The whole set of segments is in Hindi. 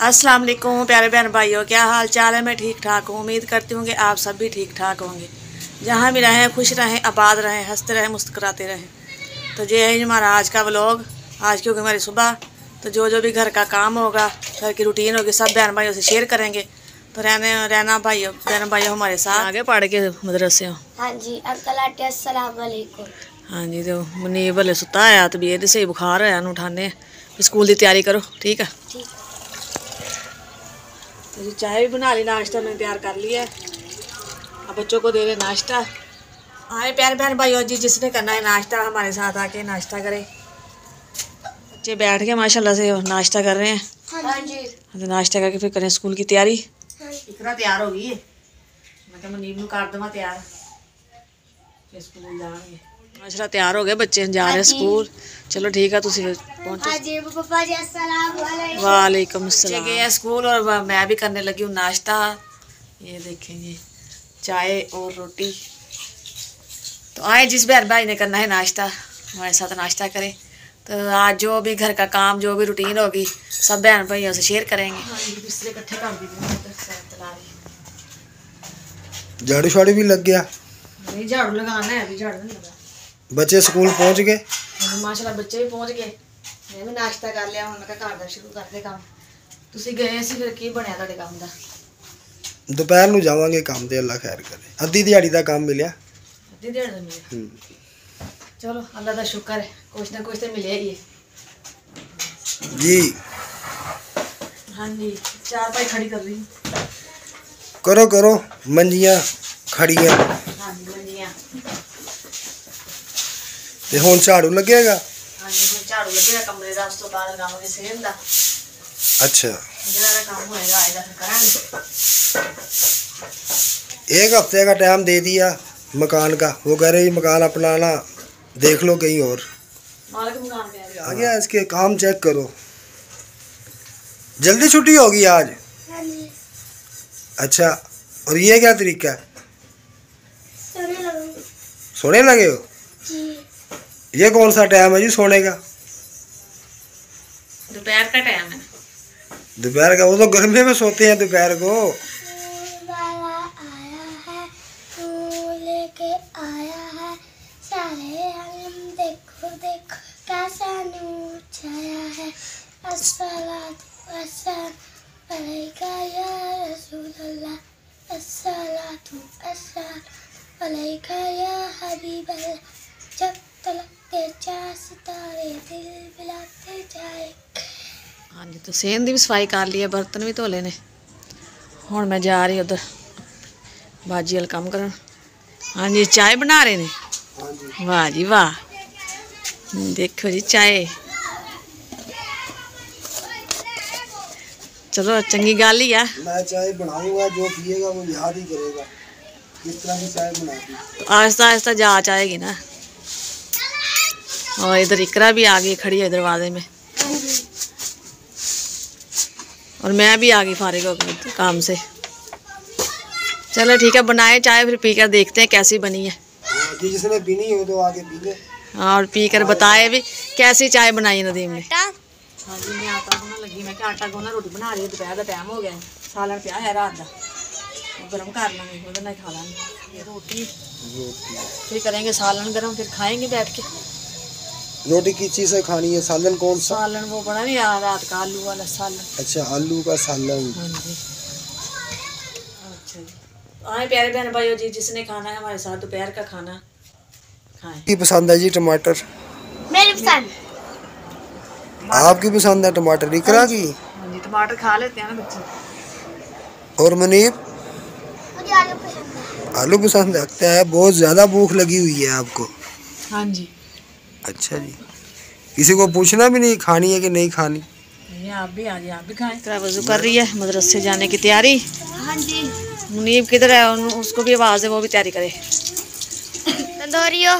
अस्सलाम वालेकुम प्यारे बहन भाइयों, क्या हाल चाल है। मैं ठीक ठाक हूँ। उम्मीद करती हूँ कि आप सब भी ठीक ठाक होंगे। जहाँ भी रहें खुश रहें, आबाद रहें, हंसते रहें, मुस्कुराते रहें। तो ये है हमारा आज का व्लॉग। आज क्योंकि हमारी सुबह तो जो भी घर का काम होगा, घर की रूटीन होगी, सब बहन भाइयों से शेयर करेंगे। तो रहना भाइयों बहन भाइयों हमारे साथ आगे पढ़ के मदरसे हो। हाँ जी अंकल आंटी अस्सलाम वालेकुम। हाँ जी, तो मुनीब भले सुता है तो भी से बुखार है, उठाने स्कूल की तैयारी करो। ठीक है, ठीक। तो चाय भी बना ली, नाश्ता मैंने तैयार कर लिया है। अब बच्चों को दे रहे नाश्ता। आए प्यारे बहन भाइयों जी, जिसने करना है नाश्ता हमारे साथ आके नाश्ता करे। बच्चे बैठ के माशाल्लाह से नाश्ता कर रहे हैं। हाँ जी। तो नाश्ता करके फिर करें स्कूल की तैयारी। इतना तैयार हो गई है, मैं मुनीब नूं कर देवां तैयार, फिर स्कूल जाएंगे। माशाल्लाह तैयार हो गए बच्चे, जा रहे हैं स्कूल। चलो ठीक है, तुसी पहुंचो। वालेकुम अस्सलाम। गए स्कूल और मैं भी करने लगी हूँ नाश्ता। ये देखेंगे चाय और रोटी। तो आए जिस बहन भाई ने करना है नाश्ता हमारे साथ नाश्ता करें। तो आज जो भी घर का काम, जो भी रूटीन होगी, सब बहन भाइयों से शेयर करेंगे। इकट्ठे कर झाड़ू शाड़ू भी लग गया। नहीं, झाड़ू लगाना है, अभी झाड़ू नहीं लगा। बच्चे स्कूल पहुंच गए। माशाल्लाह बच्चे भी पहुंच गए। मैं भी नाश्ता कर लिया। हुण मैं घर दा शुरू करदे काम। तुसी गए सी, फिर की बनया तुहाडे काम दा? दोपहर ਨੂੰ ਜਾਵਾਂਗੇ ਕੰਮ ਤੇ, ਅੱਲਾ ਖੈਰ ਕਰੇ। ਅੱਧੀ ਦਿਹਾੜੀ ਦਾ ਕੰਮ ਮਿਲਿਆ। ਅੱਧੀ ਦਿਹਾੜੀ ਦਾ ਮਿਲਿਆ। चलो अल्लाह का शुक्र है, कुछ ना कुछ तो मिले ही है जी। हाँ जी, चार पाई खड़ी कर रही हूँ। करो करो मंजियां खड़ियां। हाँ जी मंजियां। ते हुण झाड़ू लगेगा। हाँ जी, हुण झाड़ू लगेगा कमरे दा, उस तो बाद लगावांगे सेहन दा। अच्छा, जेड़ा काम होएगा आएगा फिर करांगे। एक हफ्ते का टाइम दे दिया मकान का। वो कह रहे मकान अपना ना देख लो कहीं और। मालिक मकान पे आ गया, इसके काम चेक करो। जल्दी छुट्टी होगी आज। अच्छा, और ये क्या तरीका है? सोने लगे हो जी। ये कौन सा टाइम है जी सोने का? दोपहर का टाइम है। दोपहर का? वो तो गर्मी में सोते हैं दोपहर को। हाँ जी, तो सेहन की भी सफाई कर ली है, बर्तन भी धो ले ने। हुण मैं जा रही उधर बाजी वाल काम करन। हाँ जी, चाय बना रहे ने। वाह जी वाह, देखो जी चाय। चलो चंगी गल ही है। मैं चाय बनाऊंगा, जो पिएगा वो याद ही करेगा किस तरह की चाय बनाती। तो आहिस्ता आहिस्ता जांच आएगी ना। और इधर इकरा भी आ गई, खड़ी है दरवाजे में। और मैं भी आ गई फारिग होकर काम से। चलो ठीक है, बनाए चाय, फिर पीकर देखते हैं कैसी बनी है। जिसने पीनी हो तो आगे पी ले। हाँ, और पीकर बताए भी कैसी चाय बनाई नदीम ने। हाँ जी, मैं आटा गुनन लगी। मैं क्या आटा गुनना, रोटी बना रही। दोपहर का टाइम हो गया, सालन पिया है रात का, गर्म कर लेंगे, वो नहीं खा लेंगे। ये रोटी फिर करेंगे सालन गर्म, फिर खाएंगे बैठ के। रोटी किस चीज़ से खानी है? सालन कौन सा? सालन वो बना नहीं यार रात का, आलू वाला सालन। अच्छा, आलू का सालन। हाँ जी, अच्छा जी। आए प्यारे बहन भाइयों जी, जिसने खाना है हमारे साथ दोपहर का खाना खाएं। की पसंद है जी टमाटर? मेरी पसंद। आपकी पसंद है टमाटर? इकरा की? हाँ जी, टमाटर खा लेते हैं ना बच्चे। और मुनीब? मुझे आलू पसंद है। आलू पसंद लगता है। बहुत ज़्यादा भूख लगी हुई है आपको? हाँ जी। अच्छा जी, किसी को पूछना भी नहीं खानी है कि नहीं खानी? ये आप भी आ जाइए, आप भी खाएं। तेरा वजू कर रही है, मदरसे जाने की तैयारी। हाँ जी। मुनीब किधर है? उसको भी आवाज़ है, वो भी तैयारी करे। तंदूरी हो?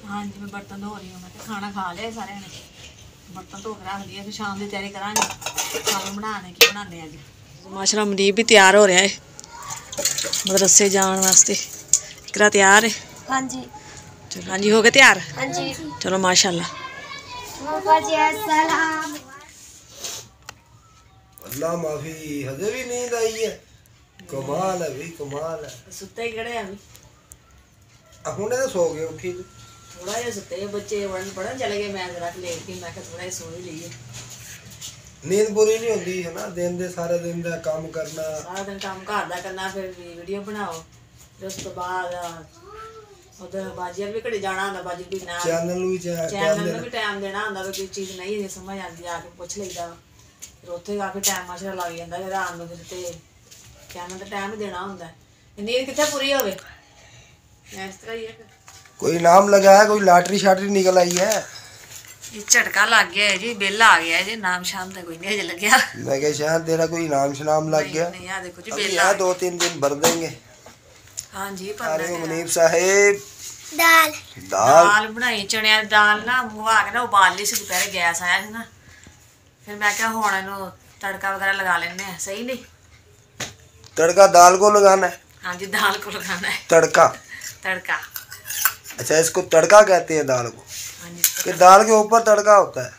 हाँ जी, मैं बर्तन धो रही हूँ। मैं खाना खा लिया सारे ने, बर्तन धो के रख लिए। फिर शाम की तैयारी करांगे, खाना बनाने की बनाने अज। माशाल्लाह मुनीब भी तैयार हो रहा है मदरसे जाने वास्ते। इकरा तैयार है? हाँ जी। चलो हाँ जी, हो गए तैयार? हाँ जी। चलो माशाल्लाह। अल्लाह माफी हजे भी नींद आई है। कमाल है भाई, कमाल है। सुते ही खड़े अभी हुणे तो सो गए उठी थोड़ा जिहा सुते बच्चे पढ़न चले गए। मैं जरा लेट गई, मैं थोड़ा जिहा सो ही लीए। नींद पूरी नहीं होती है ना, दिन दे सारे दिन दा काम करना, सारा दिन काम घर दा करना, फिर वीडियो बनाओ, फिर उस तो बाद उधर बाजी भी घड़ी जाना होंदा, बाजी भी ना चैनल भी टाइम देना होंदा। कोई चीज़ नहीं समझ आती आके पुछ लईदा, फिर उत्थे आके टाइम माशा लग जांदा। फिर रात नूं फिर ते चैनल ते टाइम ही देना होंदा। नींद कित्थे पूरी होवे, इस तरह ही है। कोई इनाम लगाया, कोई लॉटरी शाटरी निकल आई है। ये झटका लग गया है जी, बेला आ गया है जी। नाम शाम तो कोई नहीं हजे लग्या। मैं क्या शायद तेरा कोई इनाम शनाम लग गया। नहीं आ देखो जी अभी बेला 2-3 दिन भर देंगे। हाँ जी अरे पर मुनीब साहेब दाल दाल बनाई, चने दी दाल ना मुआ के ना उबाल ली सी दोपहर, गैस आया सी ना। फिर मैं क्या हुण इहनूं तड़का वगैरह लगा लेने हैं। सही नहीं, तड़का दाल को लगाना है। हाँ जी दाल को लगाना है तड़का, तड़का। अच्छा इसको तड़का कहते हैं दाल को, हाँ जी कि दाल के ऊपर तड़का होता है?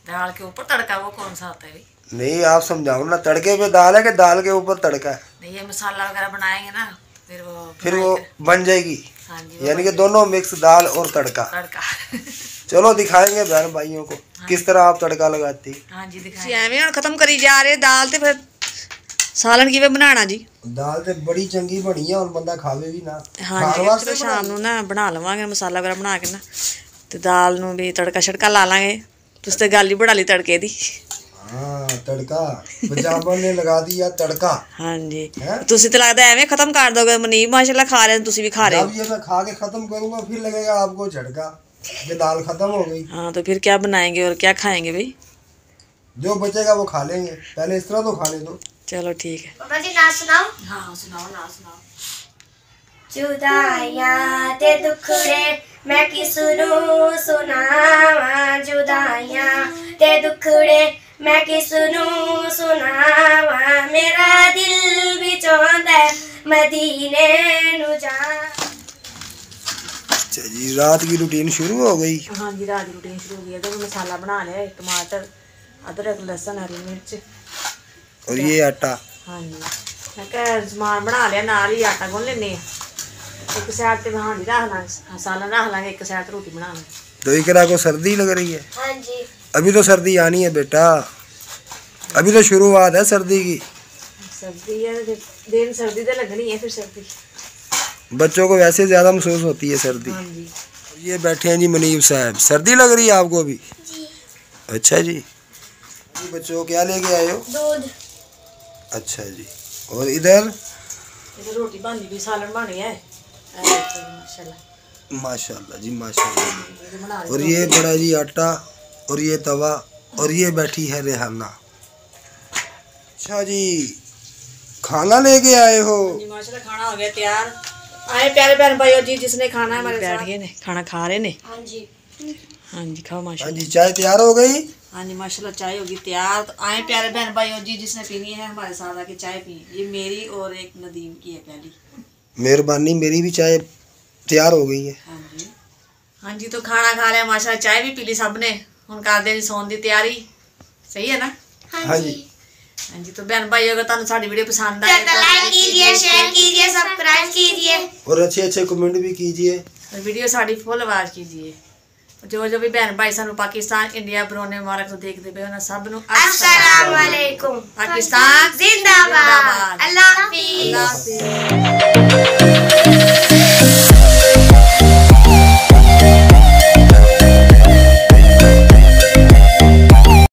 दाल के ऊपर तड़का वो कौन सा होता है भाई? नहीं आप समझाओ ना, तड़के पे दाल है कि दाल के ऊपर तड़का है? नहीं ये मसाला वगैरह बनाएंगे ना, फिर वो बन जाएगी। हाँ जी यानी कि दोनों मिक्स, दाल और तड़का। तड़का चलो दिखाएंगे बहन भाइयों को किस तरह आप तड़का लगाती है। हाँ जी दिखाएंगे। एवें हुण खत्म करी जा रहे दाल ते, फिर सालन किवें बनाना जी? दाल ते बड़ी चंगी बनी है और बंदा खावे भी ना। हाँ जी चलो शाम नूं ना बना लवांगे मसाला वगैरह बना के ना, ते दाल नूं भी तड़का छड़का ला लांगे। तुसीं ते गल ही बना ली तड़के दी। हाँ तड़का पंजाबन ने लगा दिया तड़का। हाँ जी तुसीं ते लगदा एवें खत्म कर दोगे। मनीब माशाल्लाह खा रहे हैं, तुसीं भी खा रहे हो। जब ये मैं खा के खत्म करूंगा फिर लगेगा आपको झटका कि दाल खत्म हो गई। हाँ तो फिर क्या बनाएंगे और क्या खाएंगे भाई? जो बचेगा वो खा लेंगे, पहले इस तरह तो खाने दो। चलो ठीक है। पापा जी नाच सुनाओ। हाँ सुनाओ ना सुनाओ। जुदाइयां ते दुखड़े मैं किसनूं सुनावां, जुदाइयां ते दुखड़े मैं किसनूं सुनावां, मेरा दिल भी चाहंदा है मदीने नूं जावां। अच्छा जी रात की रूटीन शुरू हो गई। हाँ जी रात की रूटीन शुरू हो गई है। तो मसाला बना लिया, टमाटर अदरक लहसुन हरी मिर्च और ये आटा। हाँ जी मैं क्या समान बना लिया, नाल ही आटा गुन लेने। एक साइड ते हांडी रख लांगे, मसाला रख लांगे, एक साइड रोटी बना लेंगे। तो इकरा को सर्दी लग रही है? हाँ जी अभी तो सर्दी आनी है बेटा, अभी तो शुरुआत है सर्दी की। सर्दी है दिन सर्दी तो लगनी है, फिर सर्दी बच्चों को वैसे ज्यादा महसूस होती है सर्दी। हाँ जी ये बैठे हैं जी मनीब साहब, सर्दी लग रही है आपको भी? जी अच्छा जी बच्चों को क्या लेके आए हो? दूध। अच्छा जी और इधर रोटी बन गई, सालन बन गया है माशाल्लाह। माशाल्लाह जी माशाल्लाह। ये बना और ये बड़ा जी आटा और ये तवा और ये बैठी है रेहाना। अच्छा जी खाना लेके आए हो? जी माशाल्लाह खाना हो गया तैयार। आए प्यारे प्यारे भाइयों जी, जिसने खाना है हमारे बैठ गए ने, खाना खा रहे ने। हाँ जी हाँ जी खाओ हाँ माशाल्लाह। जी चाय तैयार हो गई? हाँ जी माशाल्लाह चाय होगी तैयार। तो आए प्यारे बहन भाइयों जी, जिसने पीनी है हमारे साथ आके चाय पी। ये मेरी और एक नदीम की है पहली। मेहरबानी, मेरी भी चाय तैयार हो गई है। हाँ जी हाँ जी तो खाना खा लिया माशाल्लाह, चाय भी पी ली सब ने। हुण करदे जी सौन दी तैयारी। सही है ना? हाँ जी हाँ जी तो बहन भाइयों अगर तुहानू साडी वीडियो पसंद आए तो लाइक कीजिए, शेयर कीजिए, सब्सक्राइब कीजिए और अच्छे अच्छे कमेंट भी कीजिए। तो वीडियो साड़ी फुल आवाज कीजिए। जो जो भी बहन भाई सानू पाकिस्तान इंडिया बरोने मुबारक तो देखते पे उन्हें सब नू अस्सलाम वालेकुम। पाकिस्तान जिंदाबाद। अल्लाह हाफिज़। अल्लाह हाफिज़।